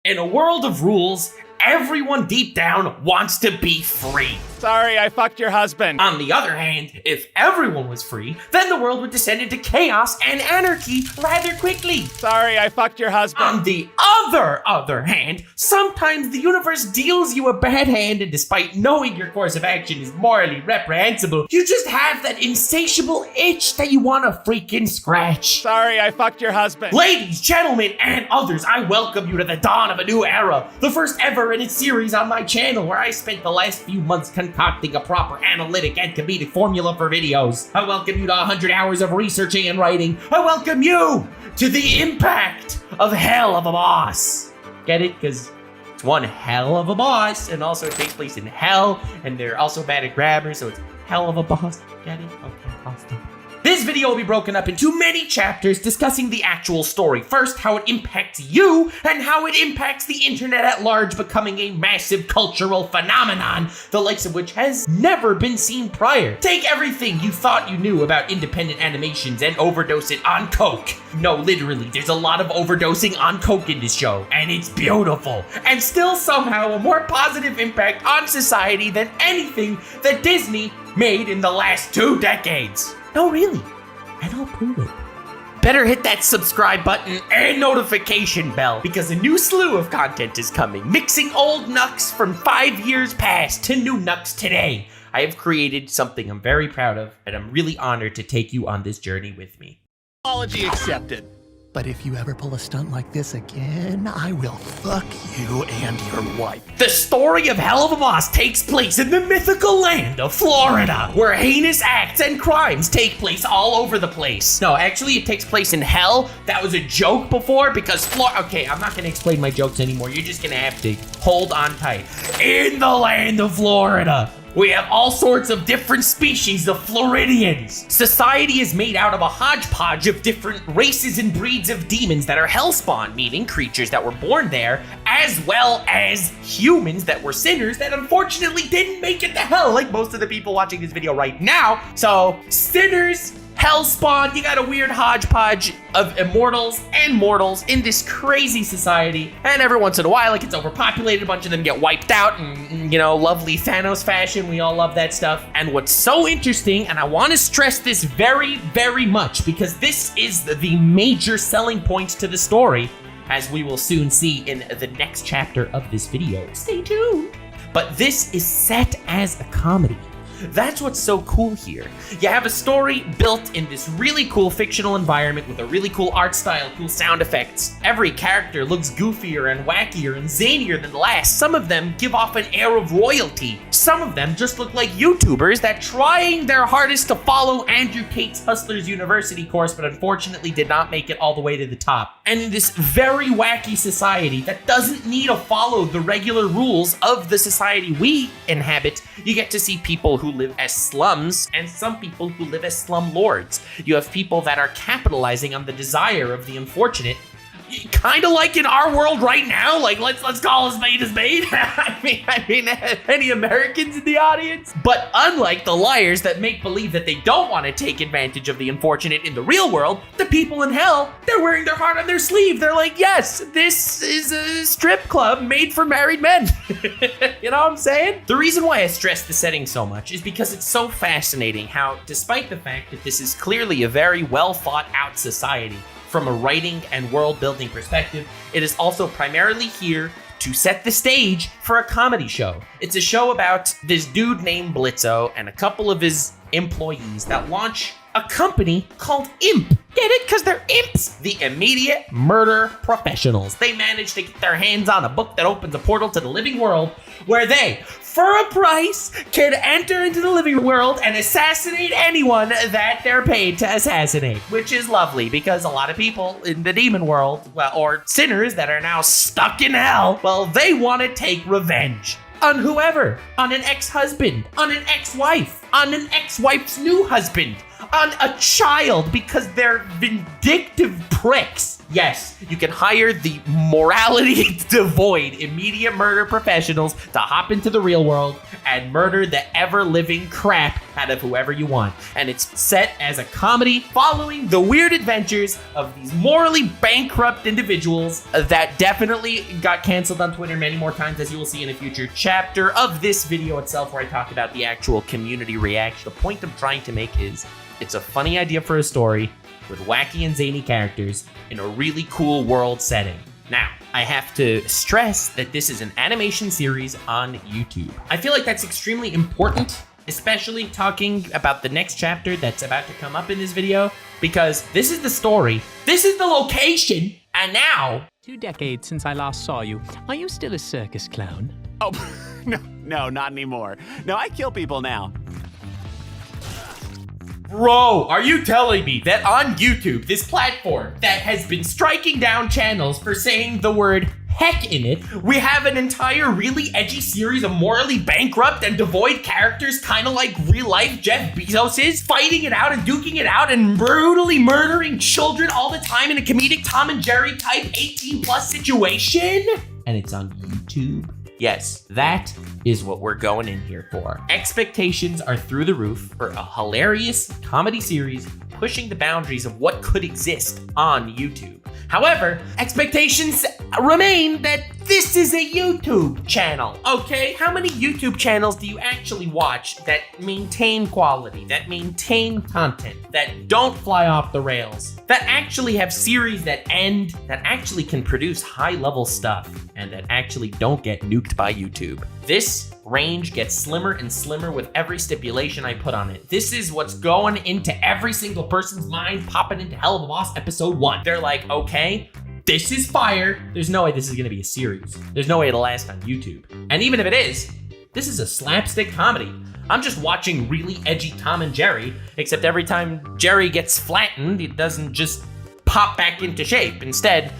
In a world of rules, everyone deep down wants to be free. Sorry, I fucked your husband. On the other hand, if everyone was free, then the world would descend into chaos and anarchy rather quickly. Sorry, I fucked your husband. On the other hand, sometimes the universe deals you a bad hand, and despite knowing your course of action is morally reprehensible, you just have that insatiable itch that you want to freaking scratch. Sorry, I fucked your husband. Ladies, gentlemen, and others, I welcome you to the dawn of a new era, the first ever in its series on my channel, where I spent the last few months concocting a proper analytic and comedic formula for videos. I welcome you to 100 hours of researching and writing. I welcome you to the impact of hell of a boss. Get it? Because it's one hell of a boss, and also it takes place in hell, and they're also bad at grammar, so it's hell of a boss. Get it? Okay, I'll stop. This video will be broken up into many chapters discussing the actual story. First, how it impacts you, and how it impacts the internet at large, becoming a massive cultural phenomenon, the likes of which has never been seen prior. Take everything you thought you knew about independent animations and overdose it on coke. No, literally, there's a lot of overdosing on coke in this show, and it's beautiful. And still somehow a more positive impact on society than anything that Disney made in the last 2 decades. No, really, and I'll prove it. Better hit that subscribe button and notification bell, because a new slew of content is coming, mixing old Nux from 5 years past to new Nux today. I have created something I'm very proud of, and I'm really honored to take you on this journey with me. Apology accepted. But if you ever pull a stunt like this again, I will fuck you and your wife. The story of Hell of a Boss takes place in the mythical land of Florida, where heinous acts and crimes take place all over the place. No, actually, it takes place in hell. That was a joke before, because okay, I'm not gonna explain my jokes anymore. You're just gonna have to hold on tight. In the land of Florida, we have all sorts of different species of Floridians. Society is made out of a hodgepodge of different races and breeds of demons that are hellspawn, meaning creatures that were born there, as well as humans that were sinners that unfortunately didn't make it to hell, like most of the people watching this video right now. So, sinners, hellspawn, you got a weird hodgepodge of immortals and mortals in this crazy society, and every once in a while it gets overpopulated, a bunch of them get wiped out, and you know, lovely Thanos fashion, we all love that stuff. And what's so interesting, and I want to stress this very, very much, because this is the major selling point to the story, as we will soon see in the next chapter of this video. Stay tuned. But this is set as a comedy. That's what's so cool here. You have a story built in this really cool fictional environment with a really cool art style, cool sound effects. Every character looks goofier and wackier and zanier than the last. Some of them give off an air of royalty. Some of them just look like YouTubers that trying their hardest to follow Andrew Tate's Hustlers University course, but unfortunately did not make it all the way to the top. And in this very wacky society that doesn't need to follow the regular rules of the society we inhabit, you get to see people who live as slums and some people who live as slum lords. You have people that are capitalizing on the desire of the unfortunate, kind of like in our world right now. Like, let's call a spade a spade. I mean, any Americans in the audience? But unlike the liars that make believe that they don't want to take advantage of the unfortunate in the real world, the people in hell, they're wearing their heart on their sleeve. They're like, yes, this is a strip club made for married men. You know what I'm saying? The reason why I stress the setting so much is because it's so fascinating how, despite the fact that this is clearly a very well thought out society, from a writing and world building perspective, it is also primarily here to set the stage for a comedy show. It's a show about this dude named Blitzo and a couple of his employees that launch a company called Imp. Get it? Because they're imps. The Immediate Murder Professionals. They manage to get their hands on a book that opens a portal to the living world, where they, for a price, can enter into the living world and assassinate anyone that they're paid to assassinate. Which is lovely, because a lot of people in the demon world, well, or sinners that are now stuck in hell, well, they want to take revenge. On whoever. On an ex-husband. On an ex-wife. On an ex-wife's new husband. On a child, because they're vindictive pricks. Yes, you can hire the morality devoid immediate murder professionals to hop into the real world and murder the ever-living crap out of whoever you want. And it's set as a comedy following the weird adventures of these morally bankrupt individuals that definitely got canceled on Twitter many more times, as you will see in a future chapter of this video itself, where I talk about the actual community reaction. The point I'm trying to make is it's a funny idea for a story with wacky and zany characters in a really cool world setting. Now, I have to stress that this is an animation series on YouTube. I feel like that's extremely important, especially talking about the next chapter that's about to come up in this video, because this is the story, this is the location, and now... 2 decades since I last saw you. Are you still a circus clown? Oh, no, not anymore. No, I kill people now. Bro, are you telling me that on YouTube, this platform that has been striking down channels for saying the word heck in it, we have an entire really edgy series of morally bankrupt and devoid characters, kind of like real life Jeff Bezos is, fighting it out and duking it out and brutally murdering children all the time in a comedic Tom and Jerry type 18+ situation? And it's on YouTube? Yes, that is what we're going in here for. Expectations are through the roof for a hilarious comedy series pushing the boundaries of what could exist on YouTube. However, expectations remain that this is a YouTube channel, okay? How many YouTube channels do you actually watch that maintain quality, that maintain content, that don't fly off the rails, that actually have series that end, that actually can produce high-level stuff, and that actually don't get nuked by YouTube? This range gets slimmer and slimmer with every stipulation I put on it. This is what's going into every single person's mind popping into Helluva Boss episode 1. They're like, okay, this is fire. There's no way this is gonna be a series. There's no way it'll last on YouTube. And even if it is, this is a slapstick comedy. I'm just watching really edgy Tom and Jerry, except every time Jerry gets flattened, it doesn't just pop back into shape. Instead,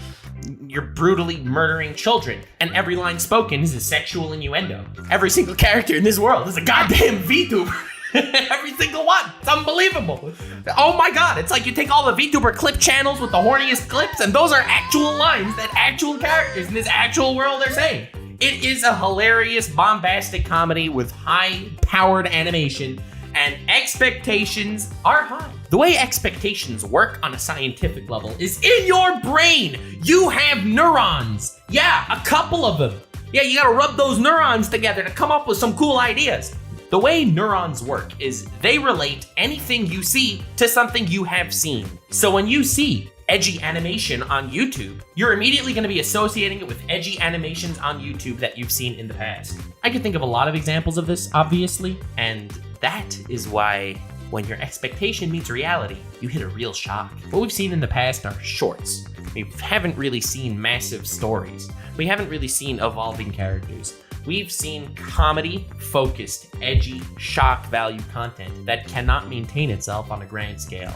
you're brutally murdering children, and every line spoken is a sexual innuendo. Every single character in this world is a goddamn VTuber. Every single one. It's unbelievable. Oh my god, it's like you take all the VTuber clip channels with the horniest clips, and those are actual lines that actual characters in this actual world are saying. It is a hilarious, bombastic comedy with high-powered animation, and expectations are high. The way expectations work on a scientific level is in your brain. You have neurons. Yeah, a couple of them. Yeah, you gotta rub those neurons together to come up with some cool ideas. The way neurons work is they relate anything you see to something you have seen. So when you see edgy animation on YouTube, you're immediately gonna be associating it with edgy animations on YouTube that you've seen in the past. I can think of a lot of examples of this, obviously, and that is why when your expectation meets reality, you hit a real shock. What we've seen in the past are shorts. We haven't really seen massive stories. We haven't really seen evolving characters. We've seen comedy-focused, edgy, shock value content that cannot maintain itself on a grand scale.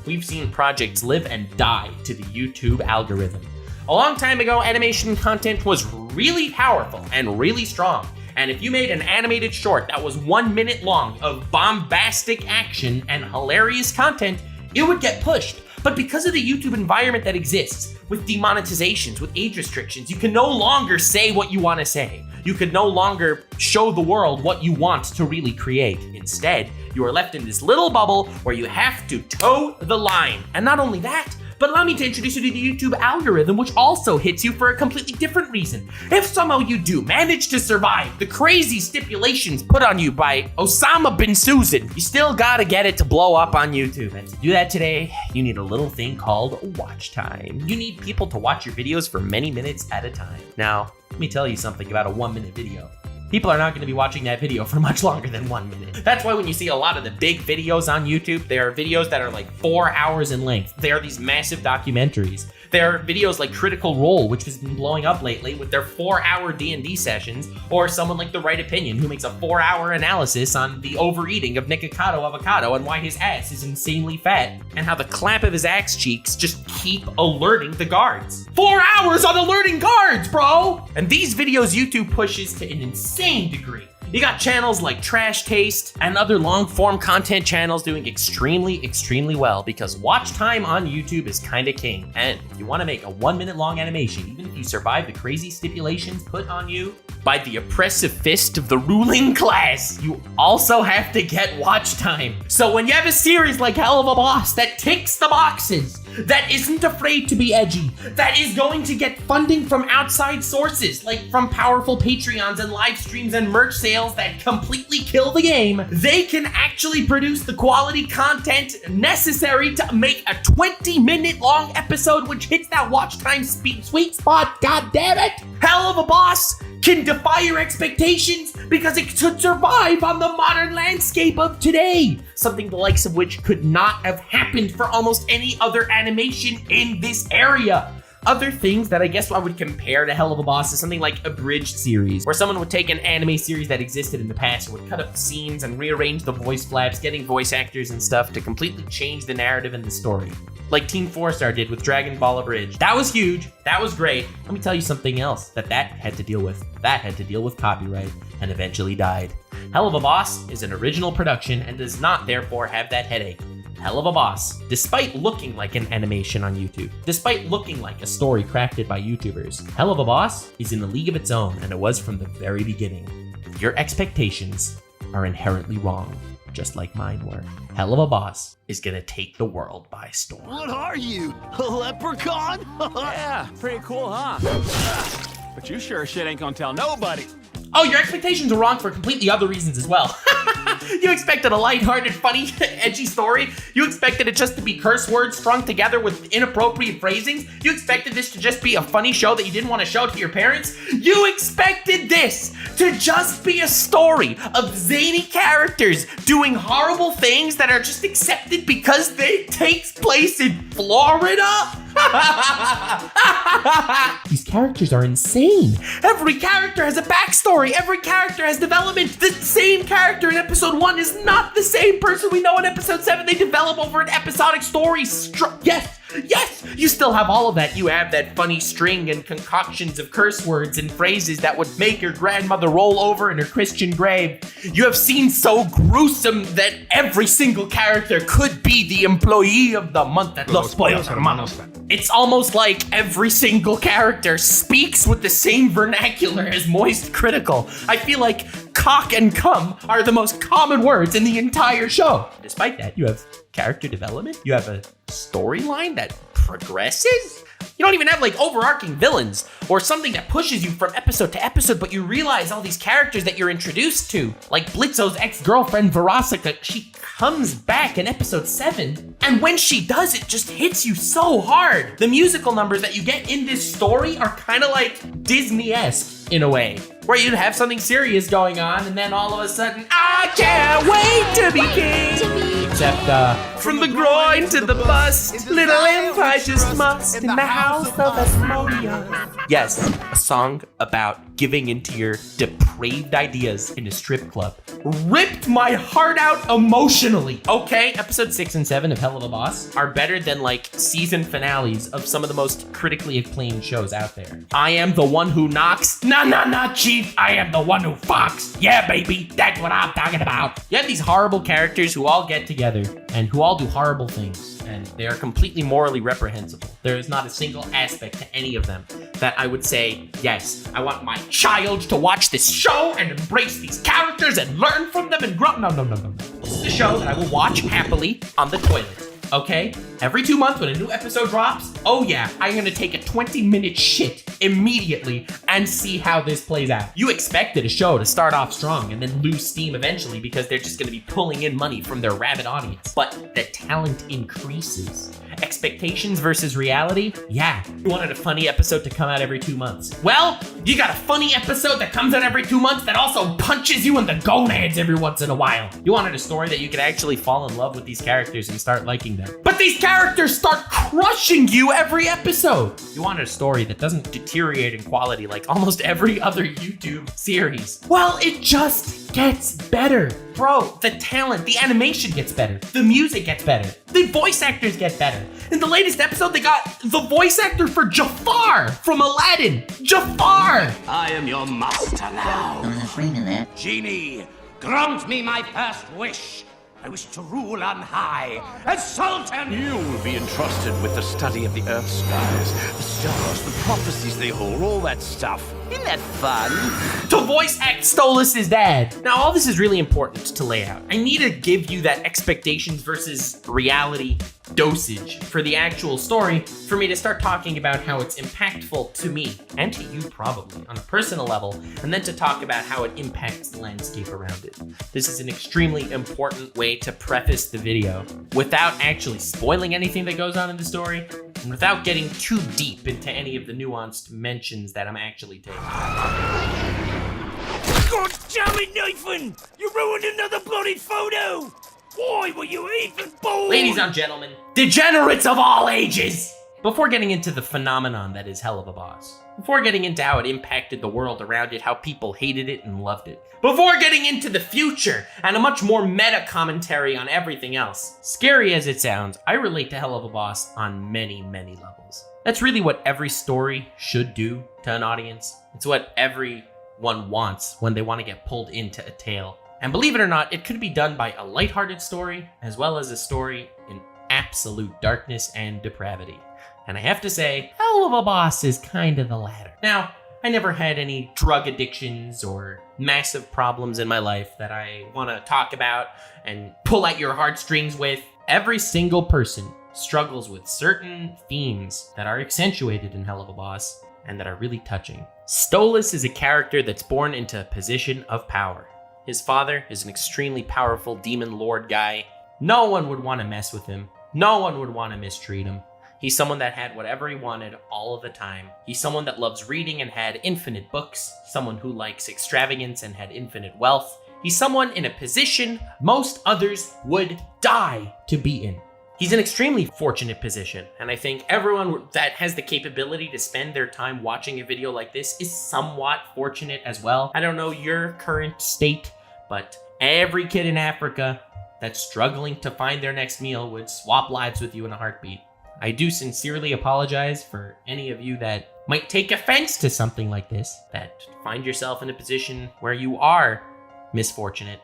We've seen projects live and die to the YouTube algorithm. A long time ago, animation content was really powerful and really strong. And if you made an animated short that was 1 minute long of bombastic action and hilarious content, it would get pushed. But because of the YouTube environment that exists, with demonetizations, with age restrictions, you can no longer say what you want to say. You can no longer show the world what you want to really create. Instead, you are left in this little bubble where you have to toe the line. And not only that, but allow me to introduce you to the YouTube algorithm, which also hits you for a completely different reason. If somehow you do manage to survive the crazy stipulations put on you by Osama bin Susan, you still gotta get it to blow up on YouTube. And to do that today, you need a little thing called watch time. You need people to watch your videos for many minutes at a time. Now, let me tell you something about a 1 minute video. People are not going to be watching that video for much longer than 1 minute. That's why when you see a lot of the big videos on YouTube, they are videos that are like 4 hours in length. They are these massive documentaries. There are videos like Critical Role, which has been blowing up lately with their 4-hour D&D sessions, or someone like The Right Opinion, who makes a 4-hour analysis on the overeating of Nikocado Avocado and why his ass is insanely fat, and how the clamp of his axe cheeks just keep alerting the guards. 4 hours on alerting guards, bro! And these videos YouTube pushes to an insane degree. You got channels like Trash Taste and other long form content channels doing extremely well because watch time on YouTube is kinda king. And if you wanna make a 1 minute long animation, even if you survive the crazy stipulations put on you by the oppressive fist of the ruling class, you also have to get watch time. So when you have a series like Helluva Boss that ticks the boxes, that isn't afraid to be edgy, that is going to get funding from outside sources, like from powerful Patreons and live streams and merch sales that completely kill the game, they can actually produce the quality content necessary to make a 20-minute long episode which hits that watch time sweet spot, god damn it! Helluva Boss can defy your expectations because it could survive on the modern landscape of today. Something the likes of which could not have happened for almost any other animation in this area. Other things that I guess I would compare to Helluva Boss is something like a bridged series, where someone would take an anime series that existed in the past and would cut up the scenes and rearrange the voice flaps, getting voice actors and stuff to completely change the narrative and the story. Like Team 4-Star did with Dragon Ball Abridged. That was huge, that was great. Let me tell you something else that had to deal with. That had to deal with copyright and eventually died. Helluva Boss is an original production and does not therefore have that headache. Helluva Boss, despite looking like an animation on YouTube, despite looking like a story crafted by YouTubers, Helluva Boss is in a league of its own, and it was from the very beginning. Your expectations are inherently wrong, just like mine were. Helluva Boss is gonna take the world by storm. What are you? A leprechaun? Yeah, pretty cool, huh? But you sure as shit ain't gonna tell nobody. Oh, your expectations are wrong for completely other reasons as well. You expected a lighthearted, funny, edgy story. You expected it just to be curse words strung together with inappropriate phrasings. You expected this to just be a funny show that you didn't want to show to your parents. You expected this to just be a story of zany characters doing horrible things that are just accepted because they takes place in Florida? These characters are insane. Every character has a backstory. Every character has development. The same character in episode 1 is not the same person we know in episode 7. They develop over an episodic story. Yes, you still have all of that. You have that funny string and concoctions of curse words and phrases that would make your grandmother roll over in her Christian grave. You have scenes so gruesome that every single character could be the employee of the month at Los Pollos Hermanos. It's almost like every single character speaks with the same vernacular as Moist Critical. I feel like cock and cum are the most common words in the entire show. Despite that, you have character development. You have a storyline that progresses. You don't even have like overarching villains or something that pushes you from episode to episode, but you realize all these characters that you're introduced to, like Blitzo's ex-girlfriend Verosika, she comes back in episode 7. And when she does, it just hits you so hard. The musical numbers that you get in this story are kind of like Disney-esque in a way, where you'd have something serious going on and then all of a sudden, I can't wait to be king. Except from the groin to the bust, little imp I just must in the house of Asmodeus. Yes, a song about giving into your depraved ideas in a strip club. Ripped my heart out emotionally. Okay, episode 6 and 7 of Helluva Boss are better than like season finales of some of the most critically acclaimed shows out there. I am the one who knocks. Nah, chief. I am the one who fucks. Yeah, baby, that's what I'm talking about. You have these horrible characters who all get together and who all do horrible things, and they are completely morally reprehensible. There is not a single aspect to any of them that I would say, yes, I want my child to watch this show and embrace these characters and learn from them and grow. No. This is a show that I will watch happily on the toilet. Okay? Every 2 months when a new episode drops, oh yeah, I'm gonna take a 20-minute shit immediately and see how this plays out. You expected a show to start off strong and then lose steam eventually because they're just gonna be pulling in money from their rabid audience. But the talent increases. Expectations versus reality? Yeah. You wanted a funny episode to come out every 2 months. Well, you got a funny episode that comes out every 2 months that also punches you in the gonads every once in a while. You wanted a story that you could actually fall in love with these characters and start liking them. But these characters start crushing you every episode. You wanted a story that doesn't deteriorate in quality like almost every other YouTube series. Well, it just gets better. Bro, the talent, the animation gets better. The music gets better. The voice actors get better. In the latest episode, they got the voice actor for Jafar from Aladdin. Jafar! I am your master now. I'm afraid of that. Genie, grant me my first wish. I wish to rule on high as Sultan. You will be entrusted with the study of the earth skies, the stars, the prophecies they hold, all that stuff. Isn't that fun? To voice act Stolas' dad. Now, all this is really important to lay out. I need to give you that expectations versus reality dosage for the actual story for me to start talking about how it's impactful to me and to you probably on a personal level, and then to talk about how it impacts the landscape around it. This is an extremely important way to preface the video without actually spoiling anything that goes on in the story and without getting too deep into any of the nuanced mentions that I'm actually taking. God damn it, Nathan! You ruined another bloody photo! Why were you even born? Ladies and gentlemen, degenerates of all ages! Before getting into the phenomenon that is Helluva Boss, before getting into how it impacted the world around it, how people hated it and loved it, before getting into the future and a much more meta commentary on everything else, scary as it sounds, I relate to Helluva Boss on many, many levels. That's really what every story should do to an audience. It's what everyone wants when they want to get pulled into a tale. And believe it or not, it could be done by a lighthearted story, as well as a story in absolute darkness and depravity. And I have to say, Helluva Boss is kind of the latter. Now, I never had any drug addictions or massive problems in my life that I want to talk about and pull at your heartstrings with. Every single person struggles with certain themes that are accentuated in Helluva Boss and that are really touching. Stolas is a character that's born into a position of power. His father is an extremely powerful demon lord guy. No one would want to mess with him. No one would want to mistreat him. He's someone that had whatever he wanted all of the time. He's someone that loves reading and had infinite books. Someone who likes extravagance and had infinite wealth. He's someone in a position most others would die to be in. He's an extremely fortunate position, and I think everyone that has the capability to spend their time watching a video like this is somewhat fortunate as well. I don't know your current state, but every kid in Africa that's struggling to find their next meal would swap lives with you in a heartbeat. I do sincerely apologize for any of you that might take offense to something like this, that find yourself in a position where you are misfortunate,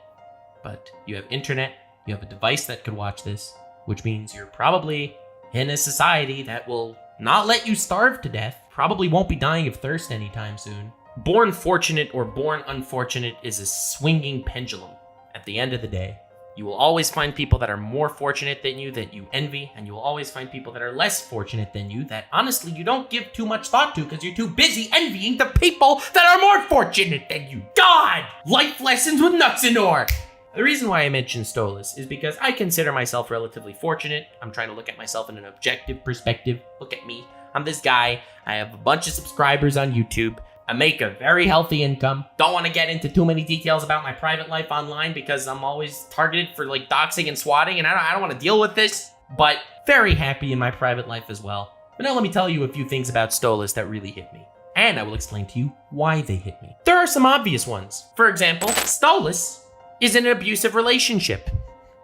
but you have internet, you have a device that could watch this, which means you're probably in a society that will not let you starve to death, probably won't be dying of thirst anytime soon. Born fortunate or born unfortunate is a swinging pendulum. At the end of the day, you will always find people that are more fortunate than you that you envy, and you will always find people that are less fortunate than you that honestly you don't give too much thought to because you're too busy envying the people that are more fortunate than you. God! Life lessons with Nuxanor! The reason why I mentioned Stolas is because I consider myself relatively fortunate. I'm trying to look at myself in an objective perspective. Look at me. I'm this guy. I have a bunch of subscribers on YouTube. I make a very healthy income. Don't want to get into too many details about my private life online because I'm always targeted for like doxing and swatting, and I don't want to deal with this, but very happy in my private life as well. But now let me tell you a few things about Stolas that really hit me. And I will explain to you why they hit me. There are some obvious ones. For example, Stolas is in an abusive relationship.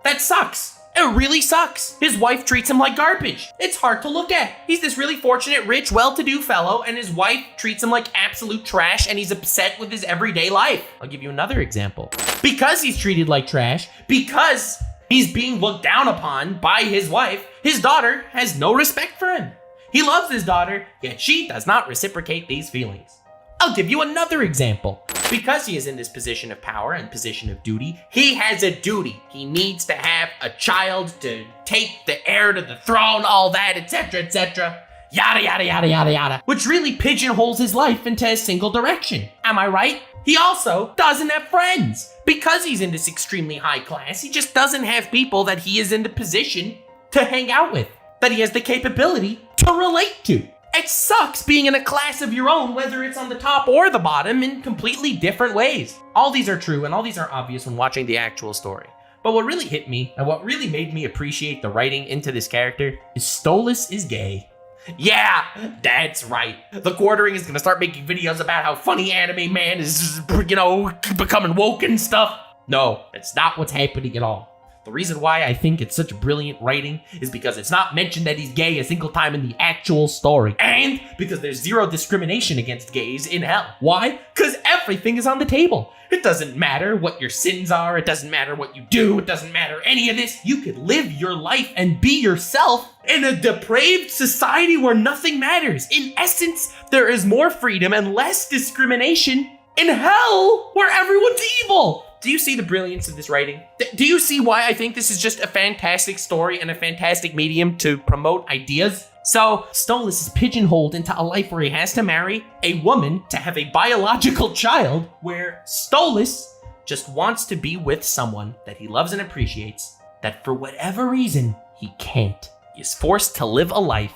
That sucks. It really sucks. His wife treats him like garbage. It's hard to look at. He's this really fortunate, rich, well-to-do fellow, and his wife treats him like absolute trash, and he's upset with his everyday life. I'll give you another example. Because he's treated like trash, because he's being looked down upon by his wife, his daughter has no respect for him. He loves his daughter, yet she does not reciprocate these feelings. I'll give you another example. Because he is in this position of power and position of duty, he has a duty. He needs to have a child to take the heir to the throne, all that, etc., etc. Yada, yada, yada, yada, yada. Which really pigeonholes his life into a single direction. Am I right? He also doesn't have friends. Because he's in this extremely high class, he just doesn't have people that he is in the position to hang out with, that he has the capability to relate to. It sucks being in a class of your own, whether it's on the top or the bottom, in completely different ways. All these are true and all these are obvious when watching the actual story. But what really hit me and what really made me appreciate the writing into this character is Stolas is gay. Yeah, that's right. The Quartering is gonna start making videos about how funny anime man is, becoming woke and stuff. No, that's not what's happening at all. The reason why I think it's such brilliant writing is because it's not mentioned that he's gay a single time in the actual story. And because there's zero discrimination against gays in hell. Why? Because everything is on the table. It doesn't matter what your sins are. It doesn't matter what you do. It doesn't matter any of this. You could live your life and be yourself in a depraved society where nothing matters. In essence, there is more freedom and less discrimination in hell where everyone's evil. Do you see the brilliance of this writing? Do you see why I think this is just a fantastic story and a fantastic medium to promote ideas? So, Stolas is pigeonholed into a life where he has to marry a woman to have a biological child, where Stolas just wants to be with someone that he loves and appreciates, that for whatever reason, he can't. He is forced to live a life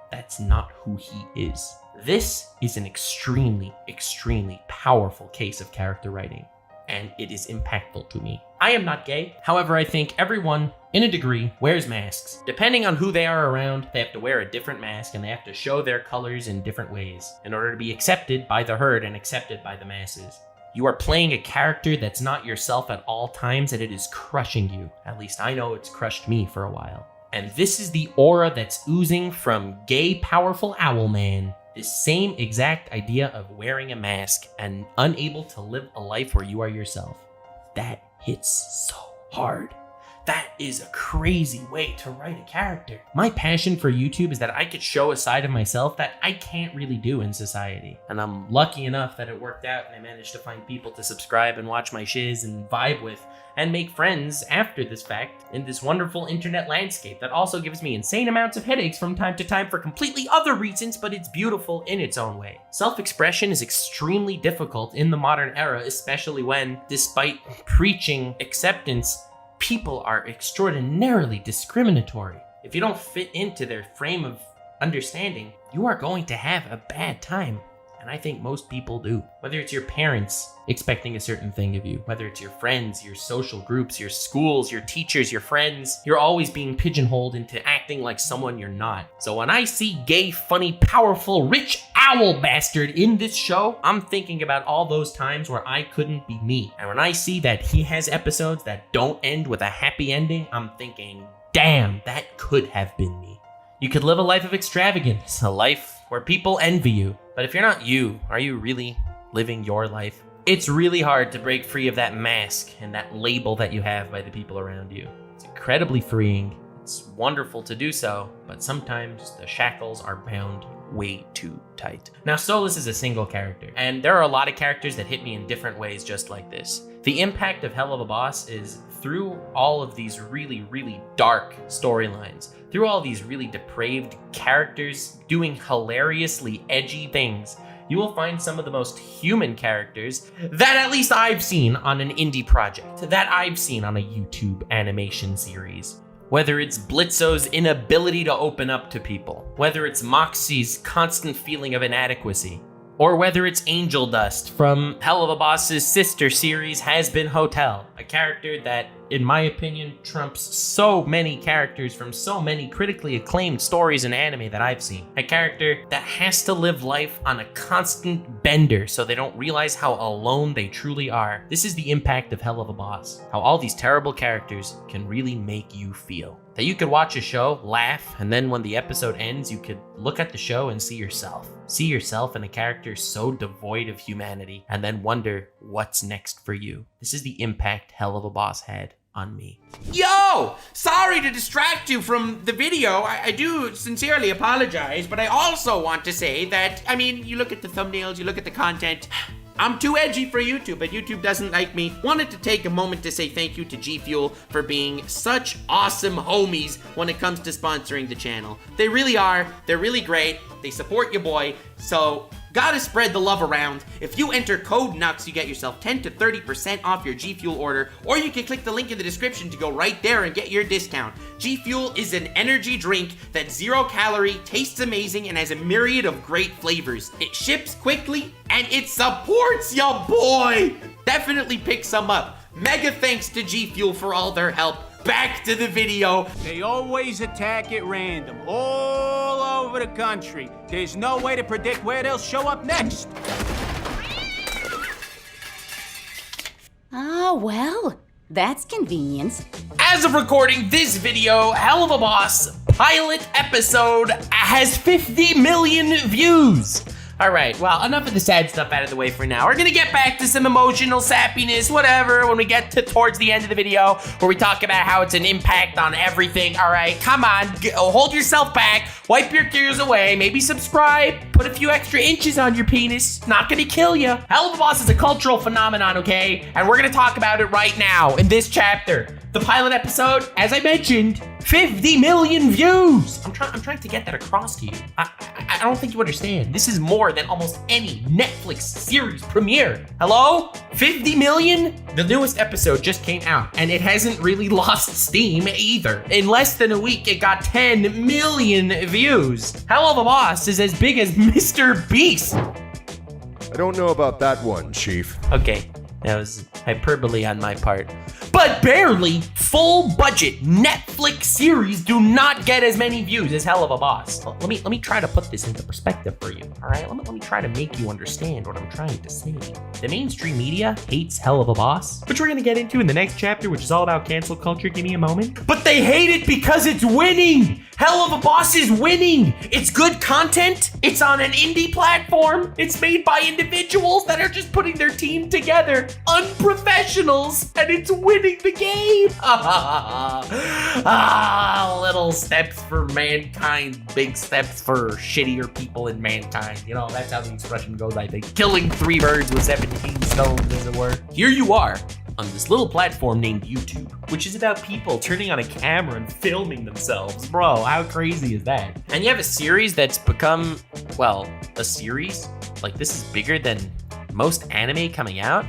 that's not who he is. This is an extremely, extremely powerful case of character writing, and it is impactful to me. I am not gay. However, I think everyone, in a degree, wears masks. Depending on who they are around, they have to wear a different mask, and they have to show their colors in different ways in order to be accepted by the herd and accepted by the masses. You are playing a character that's not yourself at all times, and it is crushing you. At least I know it's crushed me for a while. And this is the aura that's oozing from gay, powerful Owlman. This same exact idea of wearing a mask and unable to live a life where you are yourself. That hits so hard. That is a crazy way to write a character. My passion for YouTube is that I could show a side of myself that I can't really do in society. And I'm lucky enough that it worked out and I managed to find people to subscribe and watch my shiz and vibe with and make friends after this fact in this wonderful internet landscape that also gives me insane amounts of headaches from time to time for completely other reasons, but it's beautiful in its own way. Self-expression is extremely difficult in the modern era, especially when, despite preaching acceptance, people are extraordinarily discriminatory. If you don't fit into their frame of understanding, you are going to have a bad time. And I think most people do. Whether it's your parents expecting a certain thing of you, whether it's your friends, your social groups, your schools, your teachers, your friends, you're always being pigeonholed into acting like someone you're not. So when I see gay, funny, powerful, rich owl bastard in this show, I'm thinking about all those times where I couldn't be me. And when I see that he has episodes that don't end with a happy ending, I'm thinking, damn, that could have been me. You could live a life of extravagance, a life where people envy you. But if you're not you, are you really living your life? It's really hard to break free of that mask and that label that you have by the people around you. It's incredibly freeing. It's wonderful to do so, but sometimes the shackles are bound way too tight. Now, Stolas is a single character, and there are a lot of characters that hit me in different ways just like this. The impact of Helluva Boss is through all of these really, really dark storylines, through all these really depraved characters doing hilariously edgy things, you will find some of the most human characters that at least I've seen on an indie project, that I've seen on a YouTube animation series. Whether it's Blitzo's inability to open up to people, whether it's Moxie's constant feeling of inadequacy, or whether it's Angel Dust from Helluva Boss's sister series Has Been Hotel, a character that, in my opinion, trumps so many characters from so many critically acclaimed stories in anime that I've seen. A character that has to live life on a constant bender so they don't realize how alone they truly are. This is the impact of Helluva Boss. How all these terrible characters can really make you feel. That you could watch a show, laugh, and then when the episode ends, you could look at the show and see yourself. See yourself in a character so devoid of humanity, and then wonder what's next for you. This is the impact Helluva Boss had on me. Yo! Sorry to distract you from the video. I do sincerely apologize, but I also want to say that, I mean, you look at the thumbnails, you look at the content. I'm too edgy for YouTube, but YouTube doesn't like me. Wanted to take a moment to say thank you to G Fuel for being such awesome homies when it comes to sponsoring the channel. They really are. They're really great. They support your boy. So gotta spread the love around. If you enter code NUX, you get yourself 10 to 30% off your G Fuel order, or you can click the link in the description to go right there and get your discount. G Fuel is an energy drink that's 0 calorie, tastes amazing, and has a myriad of great flavors. It ships quickly, and it supports your boy. Definitely pick some up. Mega thanks to G Fuel for all their help. Back to the video. They always attack at random, all over the country. There's no way to predict where they'll show up next. Oh, Oh, well, that's convenient. As of recording this video, Helluva Boss pilot episode has 50 million views. All right, well, enough of the sad stuff out of the way for now. We're gonna get back to some emotional sappiness, whatever, when we get to towards the end of the video, where we talk about how it's an impact on everything. All right, come on, hold yourself back, wipe your tears away, maybe subscribe, put a few extra inches on your penis. Not gonna kill you. Helluva Boss is a cultural phenomenon, okay? And we're gonna talk about it right now in this chapter. The pilot episode, as I mentioned, 50 million views. I'm trying to get that across to you. I don't think you understand. This is more than almost any Netflix series premiere. Hello? 50 million? The newest episode just came out, and it hasn't really lost steam either. In less than a week, it got 10 million views. Helluva Boss is as big as Mr. Beast. I don't know about that one, Chief. Okay, that was hyperbole on my part. But barely. Full budget Netflix series do not get as many views as Helluva Boss. Let me try to put this into perspective for you, all right? Let me try to make you understand what I'm trying to say. The mainstream media hates Helluva Boss, which we're gonna get into in the next chapter, which is all about cancel culture. Give me a moment. But they hate it because it's winning. Helluva Boss is winning. It's good content. It's on an indie platform. It's made by individuals that are just putting their team together. Unprofessionals. And it's winning the game. Little steps for mankind, big steps for shittier people in mankind. You know, that's how the expression goes, I think. Killing 3 birds with 17 stones, as it were. Here you are on this little platform named YouTube, which is about people turning on a camera and filming themselves. Bro, how crazy is that? And you have a series that's become, well, a series? Like, this is bigger than most anime coming out?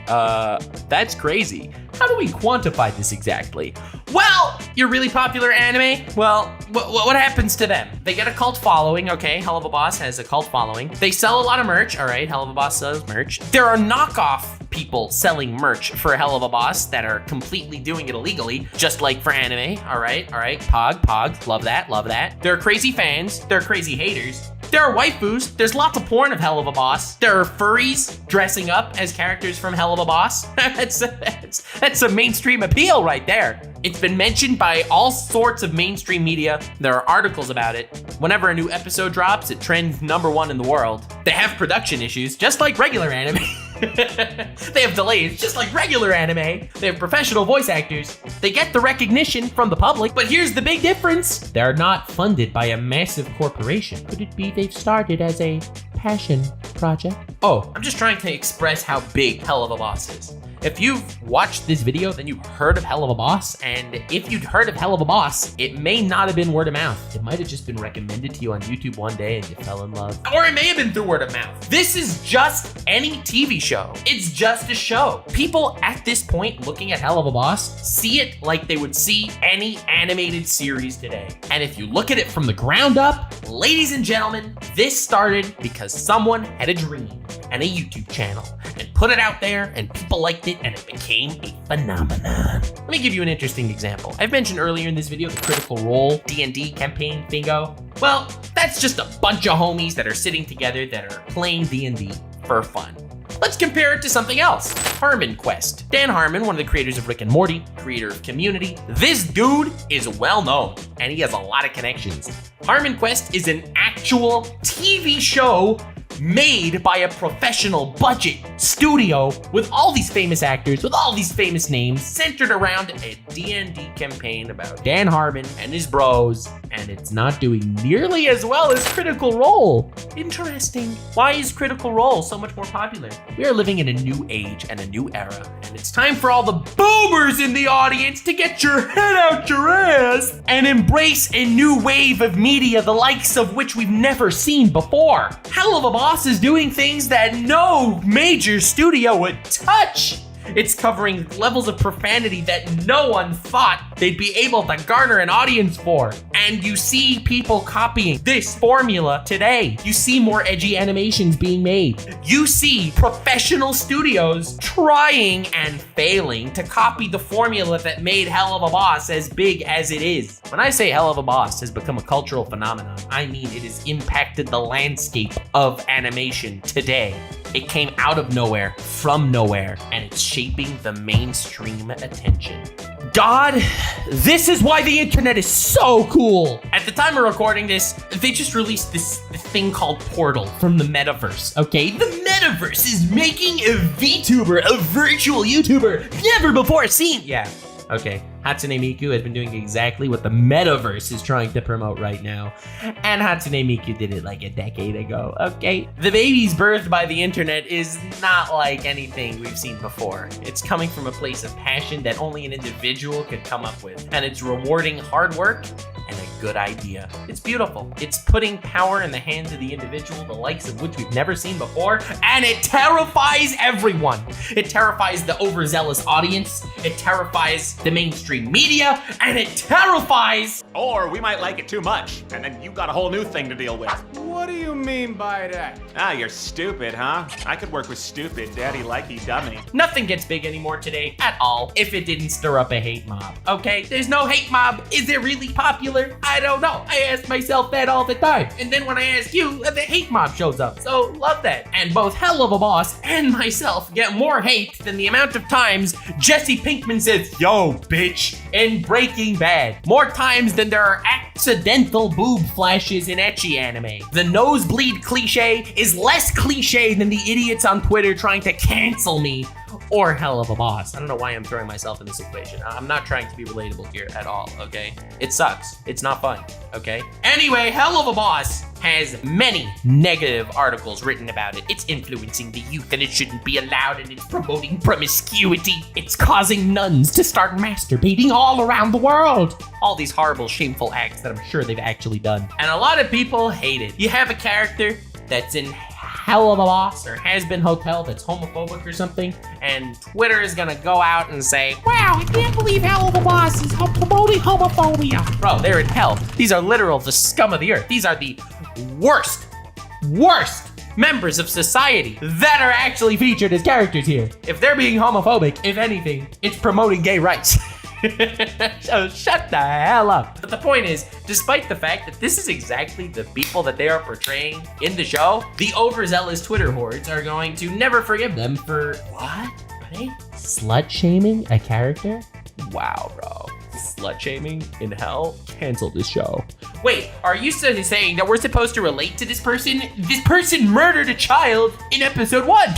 That's crazy. How do we quantify this exactly? Well, your really popular anime, well, what happens to them? They get a cult following, okay? Helluva Boss has a cult following. They sell a lot of merch, all right? Helluva Boss sells merch. There are knockoff people selling merch for Helluva Boss that are completely doing it illegally, just like for anime, all right? Pog, love that. There are crazy fans, there are crazy haters. There are waifus. There's lots of porn of Helluva Boss. There are furries dressing up as characters from Helluva Boss. That's a mainstream appeal right there. It's been mentioned by all sorts of mainstream media. There are articles about it. Whenever a new episode drops, it trends #1 in the world. They have production issues, just like regular anime. They have delays, just like regular anime. They have professional voice actors. They get the recognition from the public, but here's the big difference. They're not funded by a massive corporation. Could it be they've started as a passion project? Oh, I'm just trying to express how big Helluva Boss is. If you've watched this video, then you've heard of Helluva Boss, and if you'd heard of Helluva Boss, it may not have been word of mouth. It might have just been recommended to you on YouTube one day and you fell in love. Or it may have been through word of mouth. This is just any TV show. It's just a show. People at this point looking at Helluva Boss see it like they would see any animated series today. And if you look at it from the ground up, ladies and gentlemen, this started because someone had a dream and a YouTube channel and put it out there and people liked it and it became a phenomenon. Let me give you an interesting example. I've mentioned earlier in this video the Critical Role D&D campaign thingo. Well, that's just a bunch of homies that are sitting together that are playing D&D for fun. Let's compare it to something else. Harmon Quest. Dan Harmon, one of the creators of Rick and Morty, creator of Community. This dude is well known and he has a lot of connections. Harmon Quest is an actual TV show made by a professional budget studio with all these famous actors, with all these famous names, centered around a D&D campaign about Dan Harmon and his bros, and it's not doing nearly as well as Critical Role. Interesting. Why is Critical Role so much more popular? We are living in a new age and a new era, and it's time for all the boomers in the audience to get your head out your ass and embrace a new wave of media, the likes of which we've never seen before. Helluva Boss is doing things that no major studio would touch. It's covering levels of profanity that no one thought they'd be able to garner an audience for. And you see people copying this formula today. You see more edgy animations being made. You see professional studios trying and failing to copy the formula that made Helluva Boss as big as it is. When I say Helluva Boss has become a cultural phenomenon, I mean it has impacted the landscape of animation today. It came out of nowhere, from nowhere, and it's shaping the mainstream attention. God, this is why the internet is so cool. At the time of recording this, they just released this thing called Portal from the metaverse, okay? The metaverse is making a VTuber, a virtual YouTuber, never before seen. Yeah, okay. Hatsune Miku has been doing exactly what the metaverse is trying to promote right now. And Hatsune Miku did it like a decade ago, okay? The babies birthed by the internet is not like anything we've seen before. It's coming from a place of passion that only an individual could come up with. And it's rewarding hard work and a good idea. It's beautiful. It's putting power in the hands of the individual, the likes of which we've never seen before, and it terrifies everyone. It terrifies the overzealous audience. It terrifies the mainstream media, and it terrifies. Or we might like it too much, and then you got a whole new thing to deal with. What do you mean by that? Ah, you're stupid, huh? I could work with stupid, daddy-likey dummy. Nothing gets big anymore today at all if it didn't stir up a hate mob, okay? There's no hate mob. Is it really popular? I don't know. I ask myself that all the time. And then when I ask you, the hate mob shows up. So love that. And both Helluva Boss and myself get more hate than the amount of times Jesse Pinkman says, "Yo, bitch," in Breaking Bad. More times than there are accidental boob flashes in ecchi anime. The nosebleed cliche is less cliche than the idiots on Twitter trying to cancel me or Helluva Boss. I don't know why I'm throwing myself in this equation. I'm not trying to be relatable here at all, okay? It sucks. It's not fun, okay? Anyway, Helluva Boss has many negative articles written about it. It's influencing the youth and it shouldn't be allowed, and it's promoting promiscuity. It's causing nuns to start masturbating all around the world. All these horrible, shameful acts that I'm sure they've actually done. And a lot of people hate it. You have a character that's in Helluva Boss or Has Been Hotel that's homophobic or something, and Twitter is gonna go out and say, "Wow, I can't believe Helluva Boss is promoting homophobia." Bro, they're in hell. These are literal the scum of the earth. These are the worst members of society that are actually featured as characters here. If they're being homophobic, if anything, it's promoting gay rights. So shut the hell up. But the point is, despite the fact that this is exactly the people that they are portraying in the show, the overzealous Twitter hordes are going to never forgive them for what? Are they slut shaming a character? Wow, bro. Slut shaming in hell? Cancel this show. Wait, are you saying that we're supposed to relate to this person? This person murdered a child in episode 1.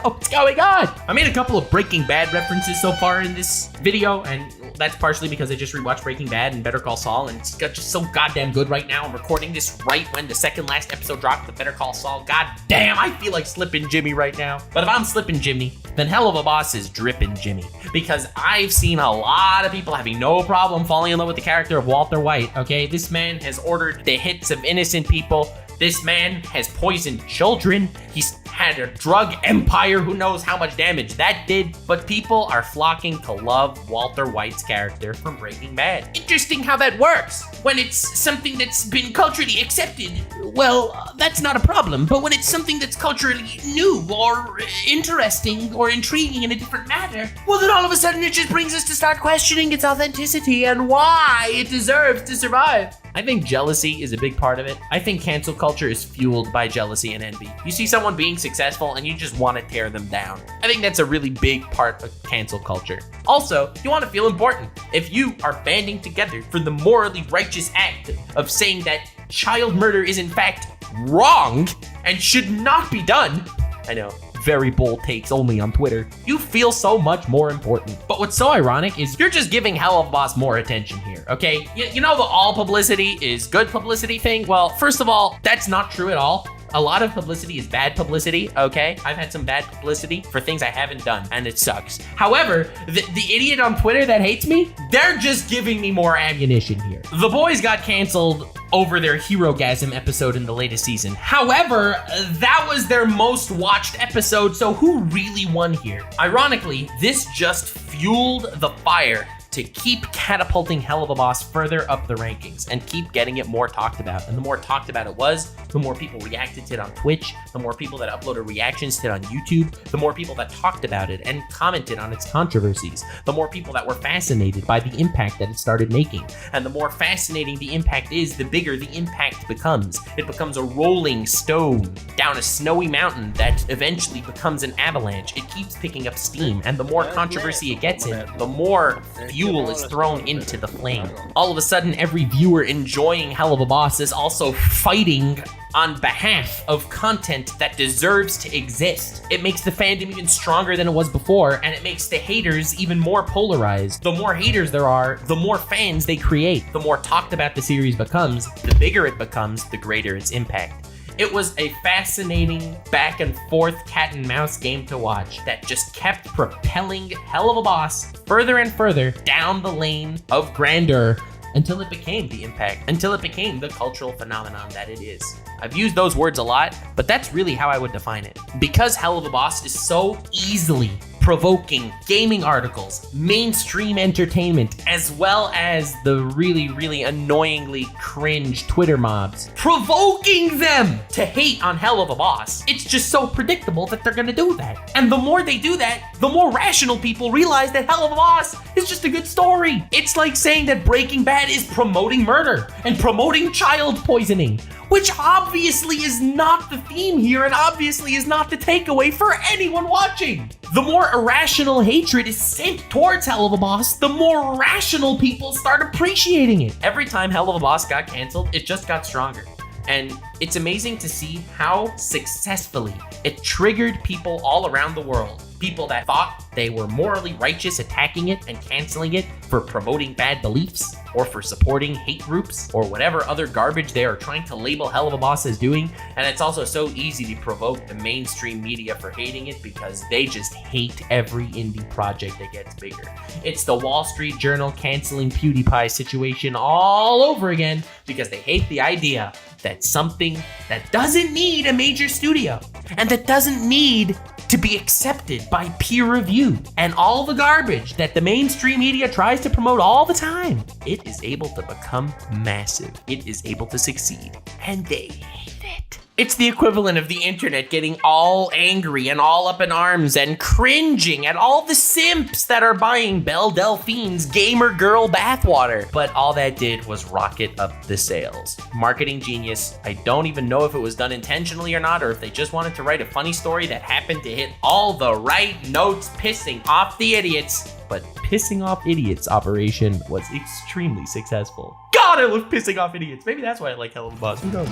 What's going on? I made a couple of Breaking Bad references so far in this video, and that's partially because I just rewatched Breaking Bad and Better Call Saul, and it's got just so goddamn good right now. I'm recording this right when the second last episode dropped of Better Call Saul. God damn, I feel like slipping Jimmy right now. But if I'm slipping Jimmy, then Helluva Boss is dripping Jimmy, because I've seen a lot of people having no problem falling in love with the character of Walter White, okay? This man has ordered the hits of innocent people. This man has poisoned children. He's had a drug empire. Who knows how much damage that did? But people are flocking to love Walter White's character from Breaking Bad. Interesting how that works. When it's something that's been culturally accepted, well, that's not a problem. But when it's something that's culturally new or interesting or intriguing in a different manner, well, then all of a sudden it just brings us to start questioning its authenticity and why it deserves to survive. I think jealousy is a big part of it. I think cancel culture is fueled by jealousy and envy. You see someone being successful and you just want to tear them down. I think that's a really big part of cancel culture. Also, you want to feel important. If you are banding together for the morally righteous act of saying that child murder is in fact wrong and should not be done, I know, very bold takes only on Twitter, you feel so much more important. But what's so ironic is you're just giving Helluva Boss more attention here, okay? You know the all publicity is good publicity thing? Well, first of all, that's not true at all. A lot of publicity is bad publicity, okay? I've had some bad publicity for things I haven't done, and it sucks. However, the idiot on Twitter that hates me, they're just giving me more ammunition here. The boys got canceled over their Herogasm episode in the latest season. However, that was their most watched episode, so who really won here? Ironically, this just fueled the fire to keep catapulting Helluva Boss further up the rankings and keep getting it more talked about. And the more talked about it was, the more people reacted to it on Twitch, the more people that uploaded reactions to it on YouTube, the more people that talked about it and commented on its controversies, the more people that were fascinated by the impact that it started making. And the more fascinating the impact is, the bigger the impact becomes. It becomes a rolling stone down a snowy mountain that eventually becomes an avalanche. It keeps picking up steam, and the more controversy it gets in, the more fuel is thrown into the flame. All of a sudden, every viewer enjoying Helluva Boss is also fighting on behalf of content that deserves to exist. It makes the fandom even stronger than it was before, and it makes the haters even more polarized. The more haters there are, the more fans they create. The more talked about the series becomes, the bigger it becomes, the greater its impact. It was a fascinating back and forth cat and mouse game to watch that just kept propelling Helluva Boss further and further down the lane of grandeur until it became the impact, until it became the cultural phenomenon that it is. I've used those words a lot, but that's really how I would define it. Because Helluva Boss is so easily provoking gaming articles, mainstream entertainment, as well as the really, really annoyingly cringe Twitter mobs, provoking them to hate on Helluva Boss. It's just so predictable that they're gonna do that. And the more they do that, the more rational people realize that Helluva Boss is just a good story. It's like saying that Breaking Bad is promoting murder and promoting child poisoning, which obviously is not the theme here and obviously is not the takeaway for anyone watching. The more irrational hatred is sent towards Helluva Boss, the more rational people start appreciating it. Every time Helluva Boss got canceled, it just got stronger. And it's amazing to see how successfully it triggered people all around the world. People that thought they were morally righteous attacking it and canceling it for promoting bad beliefs or for supporting hate groups or whatever other garbage they are trying to label Helluva Boss as doing. And it's also so easy to provoke the mainstream media for hating it because they just hate every indie project that gets bigger. It's the Wall Street Journal canceling PewDiePie situation all over again because they hate the idea that something that doesn't need a major studio and that doesn't need to be accepted by peer review and all the garbage that the mainstream media tries to promote all the time, it is able to become massive. It is able to succeed, and they hate it. It's the equivalent of the internet getting all angry and all up in arms and cringing at all the simps that are buying Belle Delphine's gamer girl bathwater. But all that did was rocket up the sales. Marketing genius. I don't even know if it was done intentionally or not, or if they just wanted to write a funny story that happened to hit all the right notes, pissing off the idiots. But pissing off idiots operation was extremely successful. God, I love pissing off idiots. Maybe that's why I like Helluva Boss. Who knows?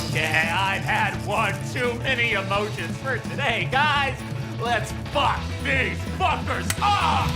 Okay, I've had one too many emotions for today, guys. Let's fuck these fuckers up!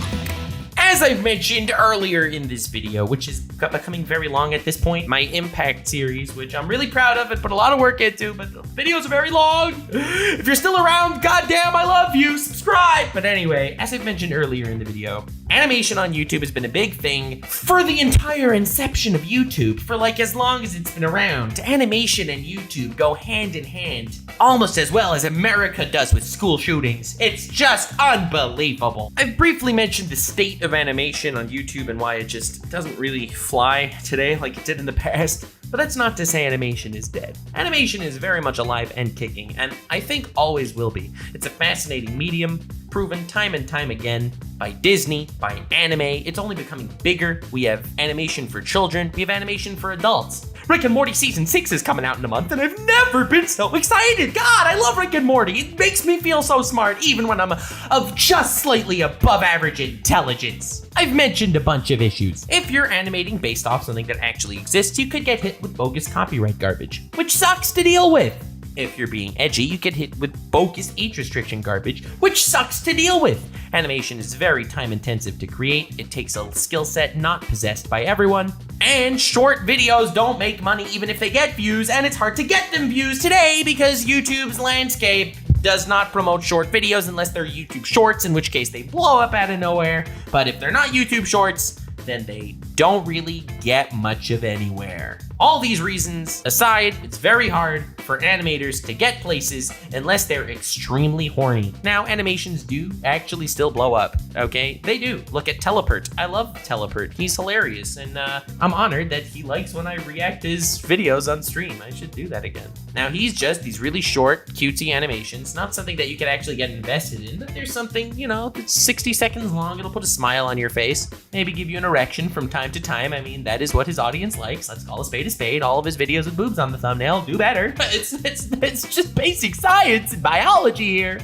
As I've mentioned earlier in this video, which is becoming very long at this point, my Impact series, which I'm really proud of and put a lot of work into, but the videos are very long. If you're still around, goddamn, I love you, subscribe. But anyway, as I've mentioned earlier in the video, animation on YouTube has been a big thing for the entire inception of YouTube, for like as long as it's been around. Animation and YouTube go hand in hand, almost as well as America does with school shootings. It's just unbelievable. I've briefly mentioned the state of animation on YouTube and why it just doesn't really fly today like it did in the past. But that's not to say animation is dead. Animation is very much alive and kicking, and I think always will be. It's a fascinating medium, proven time and time again by Disney, by anime. It's only becoming bigger. We have animation for children. We have animation for adults. Rick and Morty Season 6 is coming out in a month, and I've never been so excited. God, I love Rick and Morty. It makes me feel so smart, even when I'm of just slightly above average intelligence. I've mentioned a bunch of issues. If you're animating based off something that actually exists, you could get hit with bogus copyright garbage, which sucks to deal with. If you're being edgy, you get hit with bogus age restriction garbage, which sucks to deal with. Animation is very time intensive to create. It takes a skill set not possessed by everyone. And short videos don't make money even if they get views, and it's hard to get them views today because YouTube's landscape does not promote short videos unless they're YouTube shorts, in which case they blow up out of nowhere. But if they're not YouTube shorts, then they don't really get much of anywhere. All these reasons aside, it's very hard for animators to get places unless they're extremely horny. Now, animations do actually still blow up, okay? They do. Look at Telepert. I love Telepert. He's hilarious, and I'm honored that he likes when I react to his videos on stream. I should do that again. Now, he's just these really short, cutesy animations, not something that you could actually get invested in, but there's something, you know, that's 60 seconds long. It'll put a smile on your face, maybe give you an erection from time to time. I mean, that is what his audience likes. Let's call a spade a spade. All of his videos with boobs on the thumbnail. Do better. It's just basic science and biology here.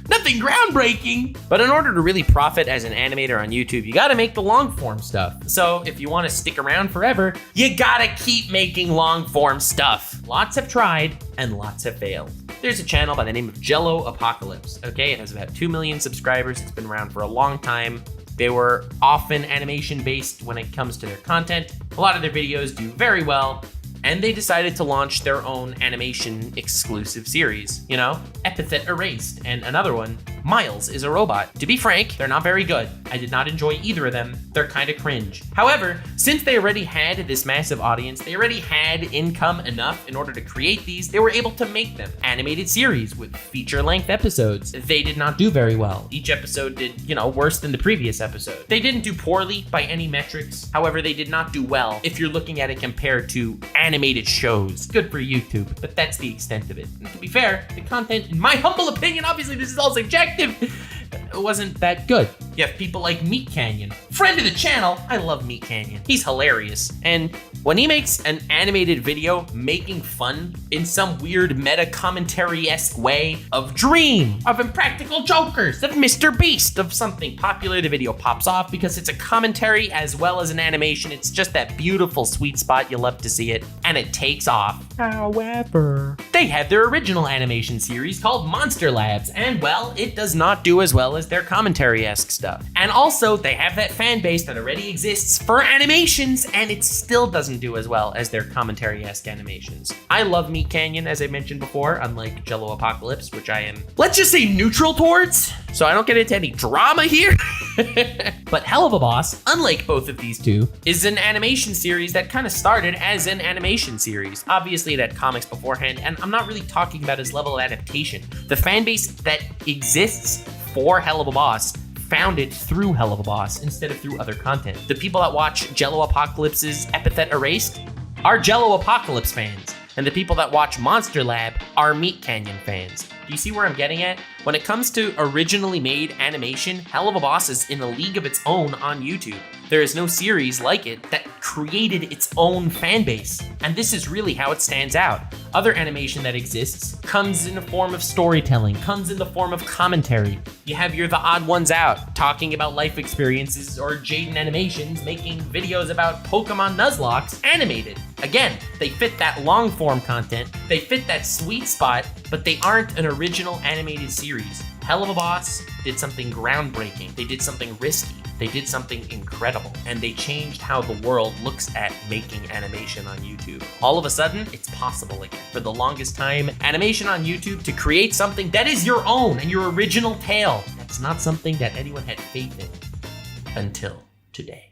Nothing groundbreaking. But in order to really profit as an animator on YouTube, you gotta make the long form stuff. So if you wanna stick around forever, you gotta keep making long form stuff. Lots have tried and lots have failed. There's a channel by the name of Jello Apocalypse, okay? It has about 2 million subscribers. It's been around for a long time. They were often animation based when it comes to their content. A lot of their videos do very well. And they decided to launch their own animation exclusive series, you know? Epithet Erased, and another one, Miles is a Robot. To be frank, they're not very good. I did not enjoy either of them. They're kind of cringe. However, since they already had this massive audience, they already had income enough in order to create these, they were able to make them animated series with feature-length episodes. They did not do very well. Each episode did, you know, worse than the previous episode. They didn't do poorly by any metrics. However, they did not do well if you're looking at it compared to animated shows. Good for YouTube, but that's the extent of it. And to be fair, the content, in my humble opinion, obviously this is all subjective, it wasn't that good. You have people like Meat Canyon, friend of the channel. I love Meat Canyon. He's hilarious. And when he makes an animated video making fun in some weird meta commentary-esque way of Dream, of Impractical Jokers, of Mr. Beast, of something popular, the video pops off because it's a commentary as well as an animation. It's just that beautiful sweet spot. You love to see it, and it takes off. However, they had their original animation series called Monster Labs, and well, it does not do as well as their commentary-esque stuff. And also, they have that fan base that already exists for animations, and it still doesn't do as well as their commentary-esque animations. I love Meat Canyon, as I mentioned before, unlike Jello Apocalypse, which I am, let's just say, neutral towards, so I don't get into any drama here. But Helluva Boss, unlike both of these two, is an animation series that kind of started as an animation series. Obviously, it had comics beforehand, and I'm not really talking about its level of adaptation. The fan base that exists for Helluva Boss found it through Helluva Boss instead of through other content. The people that watch Jello Apocalypse's Epithet Erased are Jello Apocalypse fans, and the people that watch Monster Lab are Meat Canyon fans. Do you see where I'm getting at? When it comes to originally made animation, Helluva Boss is in a league of its own on YouTube. There is no series like it that created its own fan base, and this is really how it stands out. Other animation that exists comes in the form of storytelling, comes in the form of commentary. You have your The Odd Ones Out, talking about life experiences, or Jaden Animations making videos about Pokemon Nuzlocke animated. Again, they fit that long form content, they fit that sweet spot, but they aren't an original animated series. Helluva Boss did something groundbreaking. They did something risky. They did something incredible. And they changed how the world looks at making animation on YouTube. All of a sudden, it's possible again. For the longest time, animation on YouTube to create something that is your own and your original tale. That's not something that anyone had faith in until today.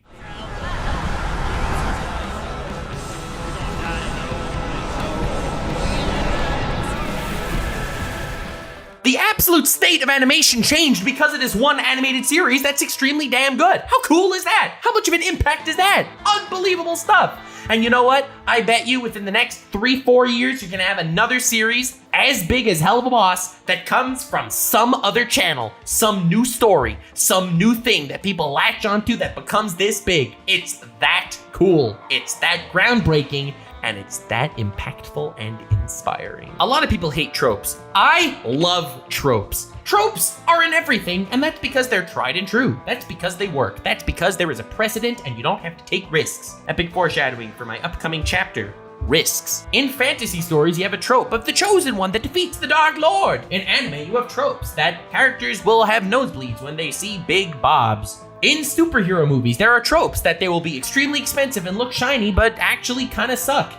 The absolute state of animation changed because of this one animated series that's extremely damn good. How cool is that? How much of an impact is that? Unbelievable stuff. And you know what? I bet you within the next 3-4 years, you're gonna have another series as big as Helluva Boss that comes from some other channel, some new story, some new thing that people latch onto that becomes this big. It's that cool. It's that groundbreaking. And it's that impactful and inspiring. A lot of people hate tropes. I love tropes. Tropes are in everything, and that's because they're tried and true. That's because they work. That's because there is a precedent and you don't have to take risks. Epic foreshadowing for my upcoming chapter. Risks. In fantasy stories, you have a trope of the chosen one that defeats the Dark Lord. In anime, you have tropes that characters will have nosebleeds when they see big bobs. In superhero movies, there are tropes that they will be extremely expensive and look shiny, but actually kind of suck.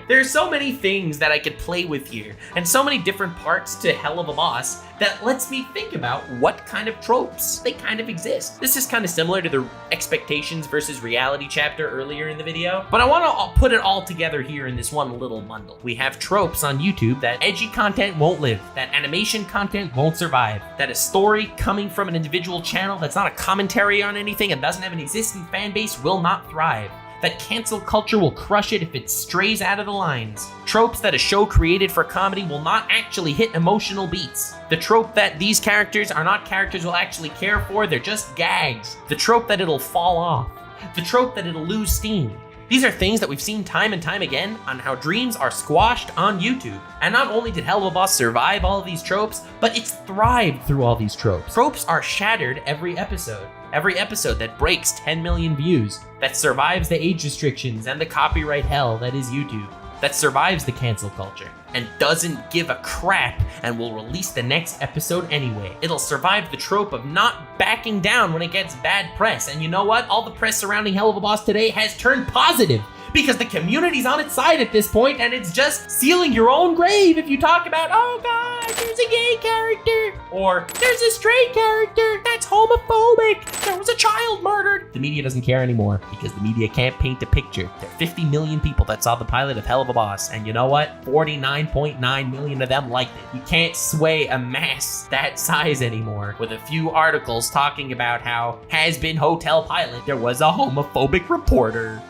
There's so many things that I could play with here, and so many different parts to Helluva Boss that lets me think about what kind of tropes they kind of exist. This is kind of similar to the expectations versus reality chapter earlier in the video, but I want to put it all together here in this one little bundle. We have tropes on YouTube that edgy content won't live, that animation content won't survive, that a story coming from an individual channel that's not a commentary on anything and doesn't have an existing fan base will not thrive, that cancel culture will crush it if it strays out of the lines, tropes that a show created for comedy will not actually hit emotional beats, the trope that these characters are not characters we'll actually care for, they're just gags, the trope that it'll fall off, the trope that it'll lose steam. These are things that we've seen time and time again on how dreams are squashed on YouTube. And not only did Helluva Boss survive all of these tropes, but it's thrived through all these tropes. Tropes are shattered every episode. Every episode that breaks 10 million views, that survives the age restrictions and the copyright hell that is YouTube, that survives the cancel culture, and doesn't give a crap and will release the next episode anyway. It'll survive the trope of not backing down when it gets bad press. And you know what? All the press surrounding Helluva Boss today has turned positive, because the community's on its side at this point, and it's just sealing your own grave if you talk about, oh god, there's a gay character, or there's a straight character that's homophobic, there was a child murdered. The media doesn't care anymore, because the media can't paint a picture. There are 50 million people that saw the pilot of Helluva Boss, and you know what? 49.9 million of them liked it. You can't sway a mass that size anymore with a few articles talking about how has-been hotel pilot, there was a homophobic reporter.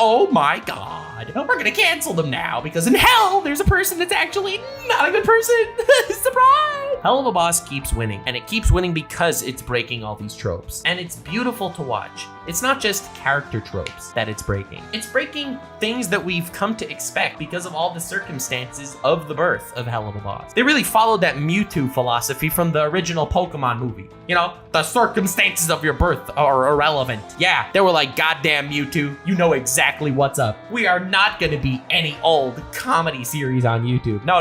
Oh my god, we're gonna cancel them now because in hell there's a person that's actually not a good person. Surprise! Helluva Boss keeps winning, and it keeps winning because it's breaking all these tropes. And it's beautiful to watch. It's not just character tropes that it's breaking. It's breaking things that we've come to expect because of all the circumstances of the birth of Helluva Boss. They really followed that Mewtwo philosophy from the original Pokemon movie. You know, the circumstances of your birth are irrelevant. Yeah, they were like, goddamn Mewtwo, you know exactly what's up. We are not gonna be any old comedy series on YouTube. No.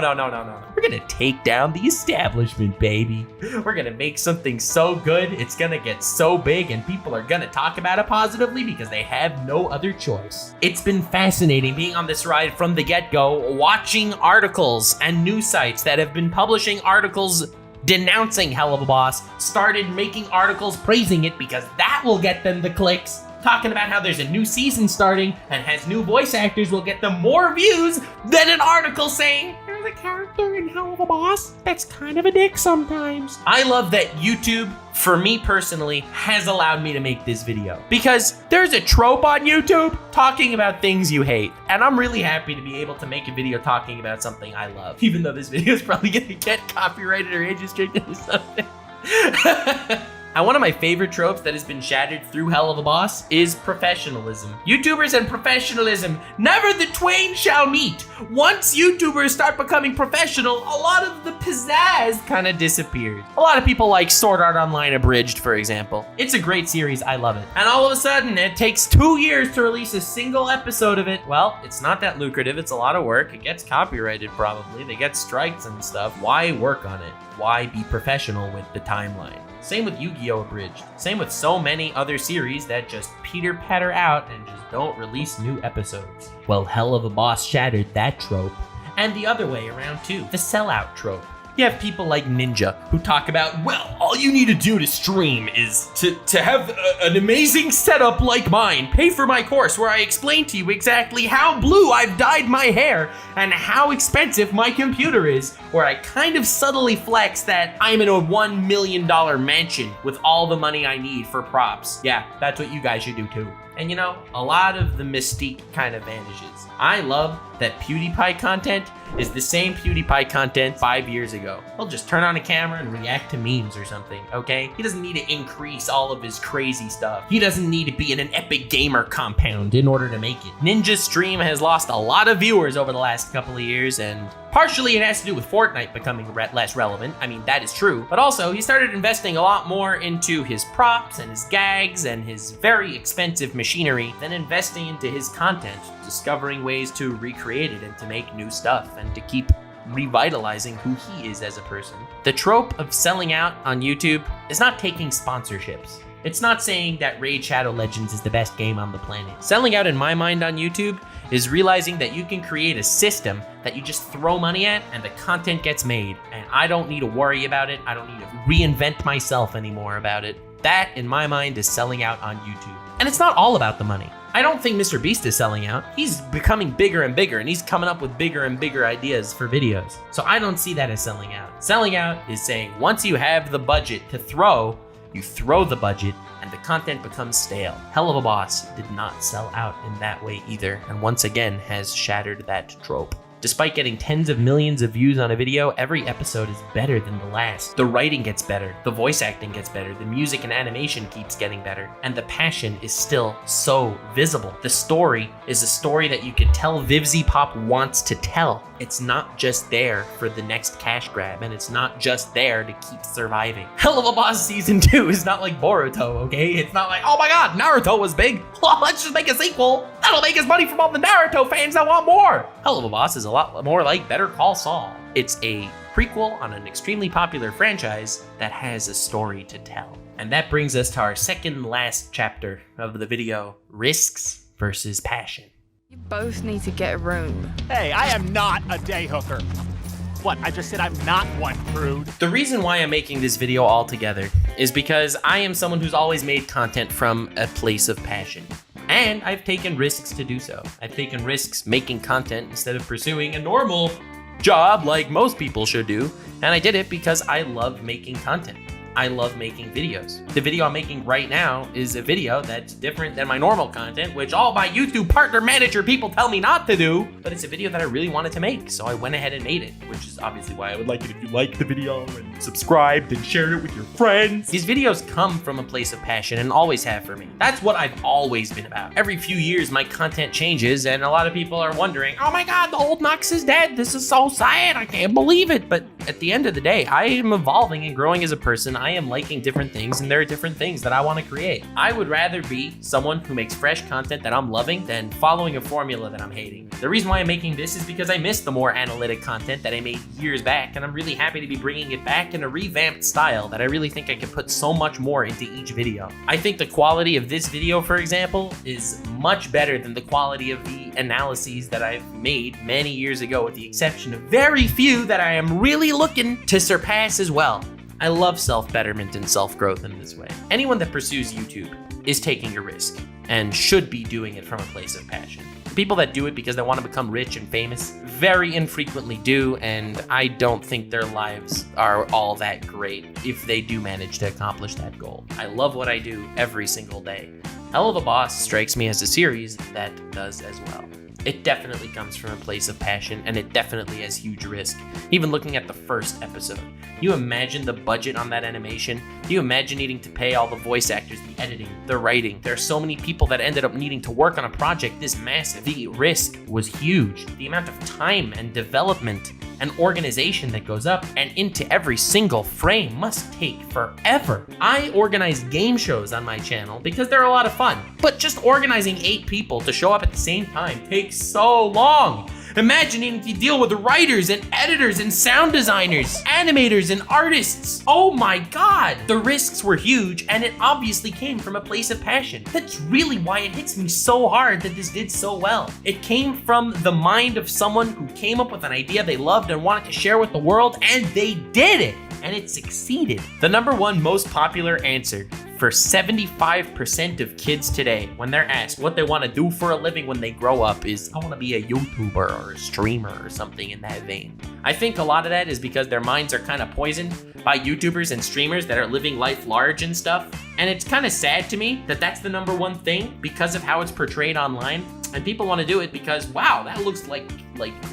We're gonna take down the establishment, baby. We're gonna make something so good, it's gonna get so big, and people are gonna talk about it positively because they have no other choice. It's been fascinating being on this ride from the get-go, watching articles and news sites that have been publishing articles denouncing Helluva Boss started making articles praising it because that will get them the clicks. Talking about how there's a new season starting and has new voice actors will get them more views than an article saying there's a character in Helluva Boss that's kind of a dick sometimes. I love that YouTube, for me personally, has allowed me to make this video because there's a trope on YouTube talking about things you hate, and I'm really happy to be able to make a video talking about something I love, even though this video is probably gonna get copyrighted or age restricted or something. And one of my favorite tropes that has been shattered through Helluva Boss is professionalism. YouTubers and professionalism, never the twain shall meet. Once YouTubers start becoming professional, a lot of the pizzazz kind of disappears. A lot of people like Sword Art Online Abridged, for example. It's a great series, I love it. And all of a sudden, it takes 2 years to release a single episode of it. Well, it's not that lucrative, it's a lot of work. It gets copyrighted probably, they get strikes and stuff. Why work on it? Why be professional with the timeline? Same with Yu-Gi-Oh! Abridged. Same with so many other series that just peter-patter out and just don't release new episodes. Well, Helluva Boss shattered that trope. And the other way around too, the sellout trope. You have people like Ninja who talk about, well, all you need to do to stream is to have an amazing setup like mine. Pay for my course where I explain to you exactly how blue I've dyed my hair and how expensive my computer is, where I kind of subtly flex that I'm in a $1 million mansion with all the money I need for props. Yeah, that's what you guys should do too. And you know, a lot of the mystique kind of vanishes. I love that PewDiePie content is the same PewDiePie content 5 years ago. He'll just turn on a camera and react to memes or something, okay? He doesn't need to increase all of his crazy stuff. He doesn't need to be in an Epic Gamer compound in order to make it. Ninja's stream has lost a lot of viewers over the last couple of years, and partially it has to do with Fortnite becoming less relevant. I mean, that is true. But also, he started investing a lot more into his props and his gags and his very expensive machinery than investing into his content, discovering ways to recreate it and to make new stuff and to keep revitalizing who he is as a person. The trope of selling out on YouTube is not taking sponsorships. It's not saying that Raid Shadow Legends is the best game on the planet. Selling out in my mind on YouTube is realizing that you can create a system that you just throw money at and the content gets made. And I don't need to worry about it. I don't need to reinvent myself anymore about it. That, in my mind, is selling out on YouTube. And it's not all about the money. I don't think Mr. Beast is selling out. He's becoming bigger and bigger, and he's coming up with bigger and bigger ideas for videos. So I don't see that as selling out. Selling out is saying once you have the budget to throw, you throw the budget and the content becomes stale. Helluva Boss did not sell out in that way either, and once again has shattered that trope. Despite getting tens of millions of views on a video, every episode is better than the last. The writing gets better, the voice acting gets better, the music and animation keeps getting better, and the passion is still so visible. The story is a story that you could tell VivziePop wants to tell. It's not just there for the next cash grab, and it's not just there to keep surviving. Helluva Boss Season 2 is not like Boruto, okay? It's not like, oh my god, Naruto was big. Well, let's just make a sequel. That'll make us money from all the Naruto fans that want more. Helluva Boss is a lot more like Better Call Saul. It's a prequel on an extremely popular franchise that has a story to tell. And that brings us to our second last chapter of the video, risks versus passion. You both need to get a room. Hey, I am not a day hooker. What, I just said I'm not one, prude. The reason why I'm making this video all together is because I am someone who's always made content from a place of passion. And I've taken risks to do so. I've taken risks making content instead of pursuing a normal job like most people should do. And I did it because I love making content. I love making videos. The video I'm making right now is a video that's different than my normal content, which all my YouTube partner manager people tell me not to do, but it's a video that I really wanted to make, so I went ahead and made it, which is obviously why I would like it if you liked the video and subscribed and shared it with your friends. These videos come from a place of passion and always have for me. That's what I've always been about. Every few years, my content changes, and a lot of people are wondering, oh my god, the old Nux is dead. This is so sad. I can't believe it. But at the end of the day, I am evolving and growing as a person. I am liking different things, and there are different things that I want to create. I would rather be someone who makes fresh content that I'm loving than following a formula that I'm hating. The reason why I'm making this is because I missed the more analytic content that I made years back, and I'm really happy to be bringing it back in a revamped style that I really think I can put so much more into each video. I think the quality of this video, for example, is much better than the quality of the analyses that I've made many years ago, with the exception of very few that I am really looking to surpass as well. I love self-betterment and self-growth in this way. Anyone that pursues YouTube is taking a risk and should be doing it from a place of passion. People that do it because they want to become rich and famous very infrequently do, and I don't think their lives are all that great if they do manage to accomplish that goal. I love what I do every single day. Helluva Boss strikes me as a series that does as well. It definitely comes from a place of passion, and it definitely has huge risk. Even looking at the first episode, you imagine the budget on that animation? Do you imagine needing to pay all the voice actors, the editing, the writing? There are so many people that ended up needing to work on a project this massive. The risk was huge. The amount of time and development and organization that goes up and into every single frame must take forever. I organize game shows on my channel because they're a lot of fun, but just organizing 8 people to show up at the same time takes so long. Imagine needing to deal with writers and editors and sound designers, animators and artists. Oh my god! The risks were huge, and it obviously came from a place of passion. That's really why it hits me so hard that this did so well. It came from the mind of someone who came up with an idea they loved and wanted to share with the world, and they did it! And it succeeded. The #1 most popular answer for 75% of kids today when they're asked what they want to do for a living when they grow up is, I want to be a YouTuber or a streamer or something in that vein. I think a lot of that is because their minds are kind of poisoned by YouTubers and streamers that are living life large and stuff. And it's kind of sad to me that that's the #1 thing because of how it's portrayed online. And people want to do it because, wow, that looks like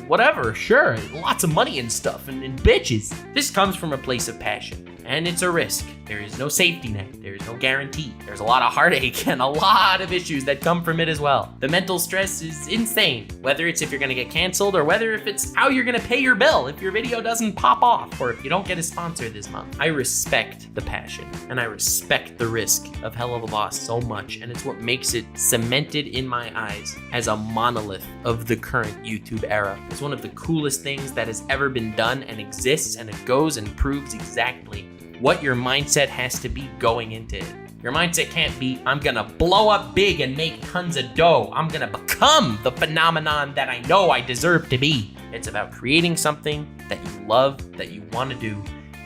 whatever, sure, lots of money and stuff and bitches. This comes from a place of passion. And it's a risk. There is no safety net. There is no guarantee. There's a lot of heartache and a lot of issues that come from it as well. The mental stress is insane, whether it's if you're gonna get canceled or whether if it's how you're gonna pay your bill if your video doesn't pop off or if you don't get a sponsor this month. I respect the passion and I respect the risk of Helluva Boss so much, and it's what makes it cemented in my eyes as a monolith of the current YouTube era. It's one of the coolest things that has ever been done and exists, and it goes and proves exactly what your mindset has to be going into it. Your mindset can't be, I'm gonna blow up big and make tons of dough. I'm gonna become the phenomenon that I know I deserve to be. It's about creating something that you love, that you want to do,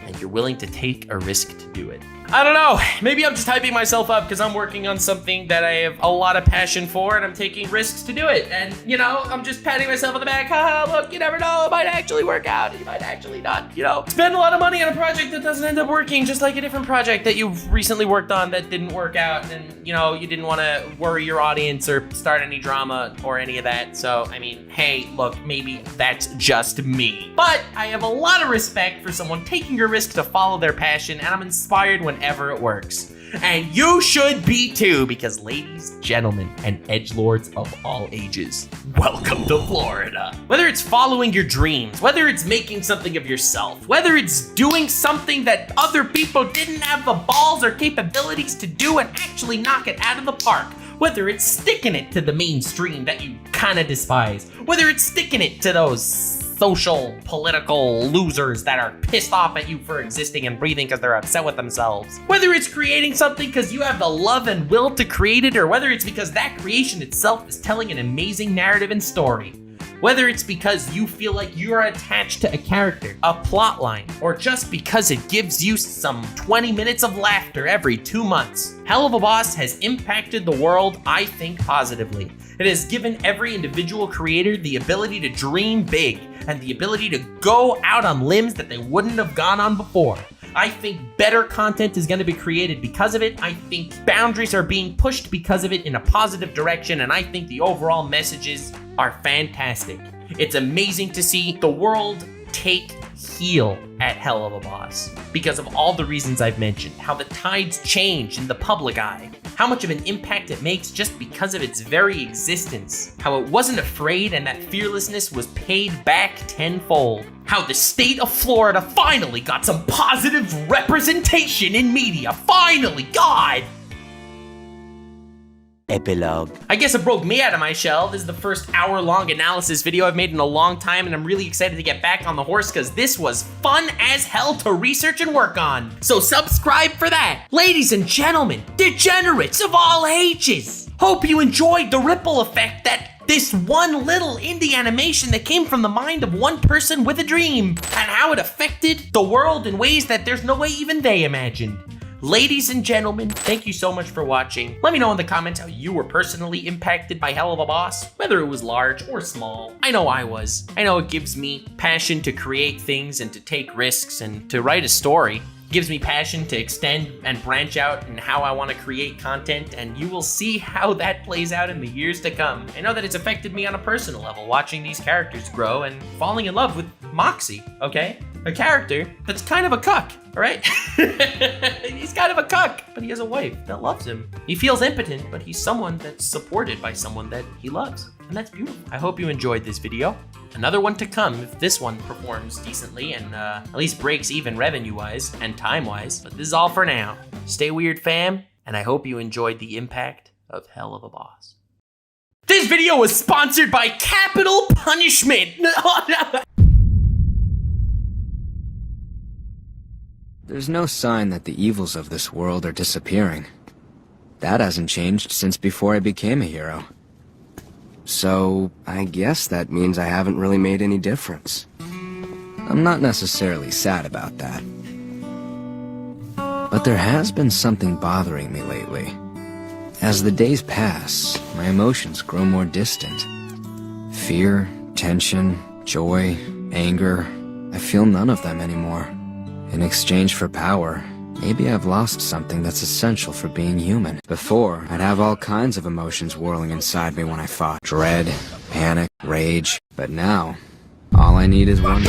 and you're willing to take a risk to do it. I don't know, maybe I'm just hyping myself up because I'm working on something that I have a lot of passion for and I'm taking risks to do it. And, you know, I'm just patting myself on the back. Haha, look, you never know, it might actually work out. You might actually not, you know. Spend a lot of money on a project that doesn't end up working, just like a different project that you've recently worked on that didn't work out. And, you know, you didn't want to worry your audience or start any drama or any of that. So, I mean, hey, look, maybe that's just me. But I have a lot of respect for someone taking a risk to follow their passion, and I'm inspired whenever it works. And you should be too, because ladies, gentlemen, and edgelords of all ages, welcome to Florida. Whether it's following your dreams, whether it's making something of yourself, whether it's doing something that other people didn't have the balls or capabilities to do and actually knock it out of the park, whether it's sticking it to the mainstream that you kind of despise, whether it's sticking it to those social, political losers that are pissed off at you for existing and breathing because they're upset with themselves. Whether it's creating something because you have the love and will to create it, or whether it's because that creation itself is telling an amazing narrative and story. Whether it's because you feel like you're attached to a character, a plot line, or just because it gives you some 20 minutes of laughter every 2 months, Helluva Boss has impacted the world, I think, positively. It has given every individual creator the ability to dream big and the ability to go out on limbs that they wouldn't have gone on before. I think better content is going to be created because of it. I think boundaries are being pushed because of it in a positive direction, and I think the overall messages are fantastic. It's amazing to see the world take heel at Helluva Boss because of all the reasons I've mentioned, how the tides change in the public eye, how much of an impact it makes just because of its very existence, how it wasn't afraid and that fearlessness was paid back tenfold, how the state of Florida finally got some positive representation in media, finally, God! Epilogue. I guess it broke me out of my shell. This is the first hour-long analysis video I've made in a long time, and I'm really excited to get back on the horse because this was fun as hell to research and work on. So subscribe for that. Ladies and gentlemen, degenerates of all ages, hope you enjoyed the ripple effect that this one little indie animation that came from the mind of one person with a dream, and how it affected the world in ways that there's no way even they imagined. Ladies and gentlemen, thank you so much for watching. Let me know in the comments how you were personally impacted by Helluva Boss, whether it was large or small. I know I was. I know it gives me passion to create things and to take risks and to write a story. It gives me passion to extend and branch out in how I want to create content, and you will see how that plays out in the years to come. I know that it's affected me on a personal level, watching these characters grow and falling in love with Moxie, okay? A character that's kind of a cuck, all right? He's kind of a cuck, but he has a wife that loves him. He feels impotent, but he's someone that's supported by someone that he loves, and that's beautiful. I hope you enjoyed this video. Another one to come if this one performs decently and at least breaks even revenue-wise and time-wise. But this is all for now. Stay weird, fam, and I hope you enjoyed the impact of Helluva Boss. This video was sponsored by Capital Punishment. There's no sign that the evils of this world are disappearing. That hasn't changed since before I became a hero. So, I guess that means I haven't really made any difference. I'm not necessarily sad about that. But there has been something bothering me lately. As the days pass, my emotions grow more distant. Fear, tension, joy, anger, I feel none of them anymore. In exchange for power, maybe I've lost something that's essential for being human. Before, I'd have all kinds of emotions whirling inside me when I fought. Dread, panic, rage. But now, all I need is one.